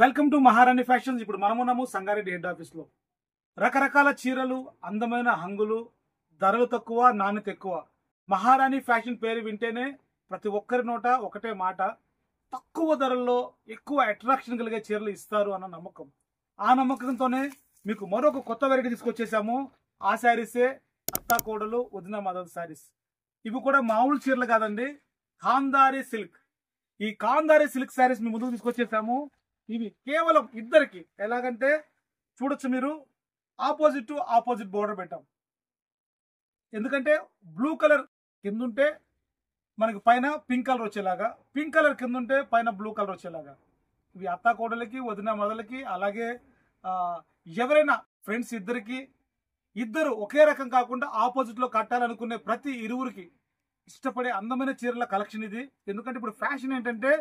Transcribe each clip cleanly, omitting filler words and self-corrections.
Welcome to మహారాణి fashions. ఇప్పుడు మనమున్నాము Sangareddy head office లో. రకరకాల చీరలు, అందమైన హంగులు, ధరలు తక్కువ, నాణ్యత ఎక్కువ. మహారాణి ఫ్యాషన్ పేరు వింటేనే ప్రతి ఒక్కరి నోట ఒకటే మాట, తక్కువ ధరల్లో ఎక్కువ అట్రాక్షన్ కలిగే చీరలు ఇస్తారు అన్న నమ్మకం. ఆ నమ్మకంతోనే మీకు మరొక కొత్త వెరైటీ తీసుకొచ్చేసాము. ఆ శారీసే అత్తా కోడలు వదిన మదర్ శారీస్. ఇవి కూడా మామూలు చీరలు కాదండి, ఖాందారీ సిల్క్. ఈ ఖాందారీ సిల్క్ శారీస్ మీ ముందుకు తీసుకొచ్చేసాము. ఇవి కేవలం ఇద్దరికి. ఎలాగంటే చూడొచ్చు మీరు, ఆపోజిట్ టు ఆపోజిట్ బోర్డర్ పెట్టాం. ఎందుకంటే బ్లూ కలర్ కింద ఉంటే మనకి పైన పింక్ కలర్ వచ్చేలాగా, పింక్ కలర్ కింద ఉంటే పైన బ్లూ కలర్ వచ్చేలాగా. ఇవి అత్తా కోడలకి, వదిన మొదలకి, అలాగే ఎవరైనా ఫ్రెండ్స్ ఇద్దరికి, ఇద్దరు ఒకే రకం కాకుండా ఆపోజిట్ లో కట్టాలనుకునే ప్రతి ఇరువురికి ఇష్టపడే అందమైన చీరల కలెక్షన్ ఇది. ఎందుకంటే ఇప్పుడు ఫ్యాషన్ ఏంటంటే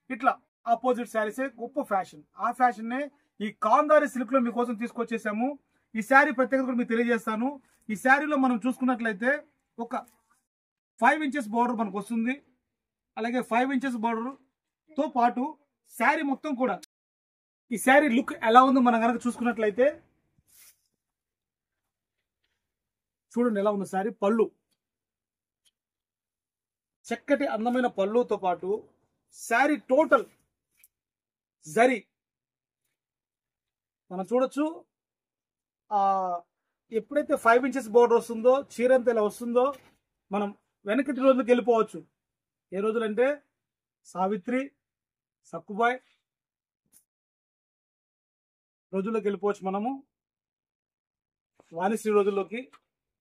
ఇట్లా ఆపోజిట్ శారీసే గొప్ప ఫ్యాషన్. ఆ ఫ్యాషన్ నే ఈ ఖాందారీ సిల్క్ లో మీకోసం తీసుకొచ్చేసాము. ఈ శారీ ప్రత్యేకత కూడా మీకు తెలియజేస్తాను. ఈ శారీలో మనం చూసుకున్నట్లయితే ఒక 5 ఇంచెస్ బార్డర్ మనకు వస్తుంది. అలాగే 5 ఇంచెస్ బార్డర్ తో పాటు శారీ మొత్తం కూడా, ఈ శారీ లుక్ ఎలా ఉందో మనం కనుక చూసుకున్నట్లయితే చూడండి ఎలా ఉంది శారీ. పళ్ళు, చక్కటి అందమైన పళ్ళుతో పాటు శారీ టోటల్ జరీ మనం చూడొచ్చు. ఎప్పుడైతే 5 ఇంచెస్ బోర్డర్ వస్తుందో, చీర అంతా ఇలా వస్తుందో, మనం వెనకటి రోజులకు వెళ్ళిపోవచ్చు. ఏ రోజులంటే సావిత్రి, సక్కుబాయ్ రోజుల్లోకి వెళ్ళిపోవచ్చు మనము, వాణిశ్రీ రోజుల్లోకి.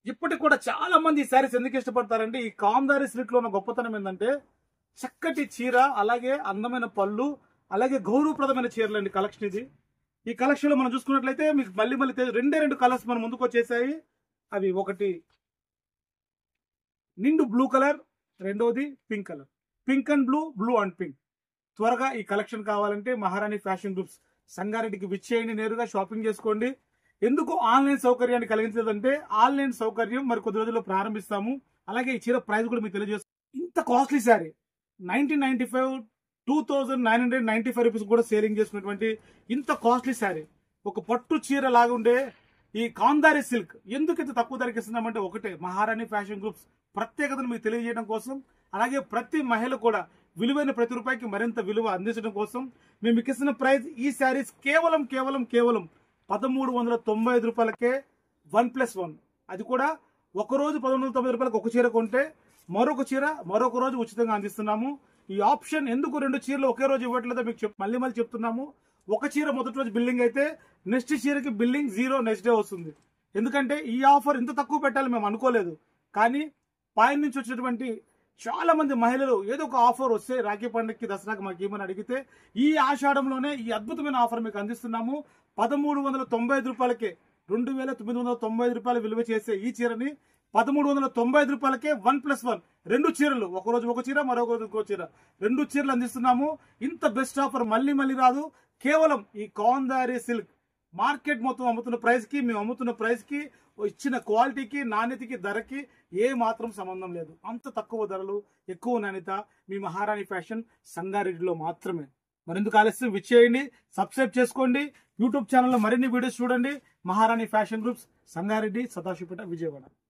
ఇప్పటికి కూడా చాలా మంది ఈ శారీస్ ఎందుకు ఇష్టపడతారంటే, ఈ ఖాందారీ సిల్క్ లో ఉన్న గొప్పతనం ఏంటంటే చక్కటి చీర, అలాగే అందమైన పళ్ళు, అలాగే గౌరవప్రదమైన చీరలు అండి కలెక్షన్ ఇది. ఈ కలెక్షన్ లో మనం చూసుకున్నట్లయితే మీకు మళ్ళీ రెండు కలర్స్ మన ముందుకు వచ్చేసాయి. అవి ఒకటి నిండు బ్లూ కలర్, రెండోది pink colour. Pink and blue, blue and pink. త్వరగా ఈ కలెక్షన్ కావాలంటే మహారాణి ఫ్యాషన్ గ్రూప్స్ సంగారెడ్డికి విచ్చేయండి, నేరుగా షాపింగ్ చేసుకోండి. ఎందుకు ఆన్లైన్ సౌకర్యాన్ని కలిగించలేదంటే, ఆన్లైన్ సౌకర్యం మరి కొద్ది రోజుల్లో ప్రారంభిస్తాము. అలాగే ఈ చీర ప్రైస్ కూడా మీకు తెలియజేస్తాం. ఇంత కాస్ట్లీ శారీ 1995, 2995 రూపీస్ కూడా సేలింగ్ చేసుకున్నటువంటి ఇంత కాస్ట్లీ శారీ, ఒక పట్టు చీర లాగుండే ఈ ఖాందారీ సిల్క్ ఎందుకు ఇంత తక్కువ ధరకి ఇస్తున్నామంటే ఒకటే, మహారాణి ఫ్యాషన్ గ్రూప్స్ ప్రత్యేకతను మీకు తెలియజేయడం కోసం, అలాగే ప్రతి మహిళ కూడా విలువైన ప్రతి రూపాయికి మరింత విలువ అందించడం కోసం మేము మీకు ఇస్తున్న ప్రైస్ ఈ శారీస్ కేవలం 1395 రూపాయలకే 1+1. అది కూడా ఒకరోజు 1190 రూపాయలకు ఒక చీర కొంటే మరొక చీర మరొక రోజు ఉచితంగా అందిస్తున్నాము. ఈ ఆప్షన్ ఎందుకు 2 చీరలు ఒకే రోజు ఇవ్వట్లేదో మీకు మళ్ళీ చెప్తున్నాము. ఒక చీర మొదటి రోజు బిల్లింగ్ అయితే నెక్స్ట్ చీరకి బిల్లింగ్ 0 నెక్స్ట్ డే వస్తుంది. ఎందుకంటే ఈ ఆఫర్ ఇంత తక్కువ పెట్టాలి మేము అనుకోలేదు. కానీ పైన నుంచి వచ్చినటువంటి చాలా మంది మహిళలు ఏదో ఒక ఆఫర్ వస్తే రాఖీ పండుగకి, దసరాకి మాకు ఏమని అడిగితే ఈ ఆషాఢంలోనే ఈ అద్భుతమైన ఆఫర్ మీకు అందిస్తున్నాము. 1395 రూపాయలకే, 2995 రూపాయలు విలువ చేసే ఈ చీరని 1395 రూపాయలకే 1+1 2 చీరలు, ఒక రోజు ఒక చీర మరొక రోజు ఇంకో చీర, 2 చీరలు అందిస్తున్నాము. ఇంత బెస్ట్ ఆఫర్ మళ్ళీ రాదు. కేవలం ఈ ఖాందారీ సిల్క్ మార్కెట్ మొత్తం అమ్ముతున్న ప్రైస్ కి, మేము అమ్ముతున్న ప్రైస్ కి, ఇచ్చిన క్వాలిటీకి, నాణ్యతకి, ధరకి ఏ మాత్రం సంబంధం లేదు. అంత తక్కువ ధరలు, ఎక్కువ నాణ్యత మీ మహారాణి ఫ్యాషన్ సంగారెడ్డిలో మాత్రమే. మరెందుకు ఆలస్యం, విచ్చేయండి, సబ్స్క్రైబ్ చేసుకోండి. యూట్యూబ్ ఛానల్లో మరిన్ని వీడియోస్ చూడండి. మహారాణి ఫ్యాషన్ గ్రూప్స్ సంగారెడ్డి, సదాశివపేట, విజయవాడ.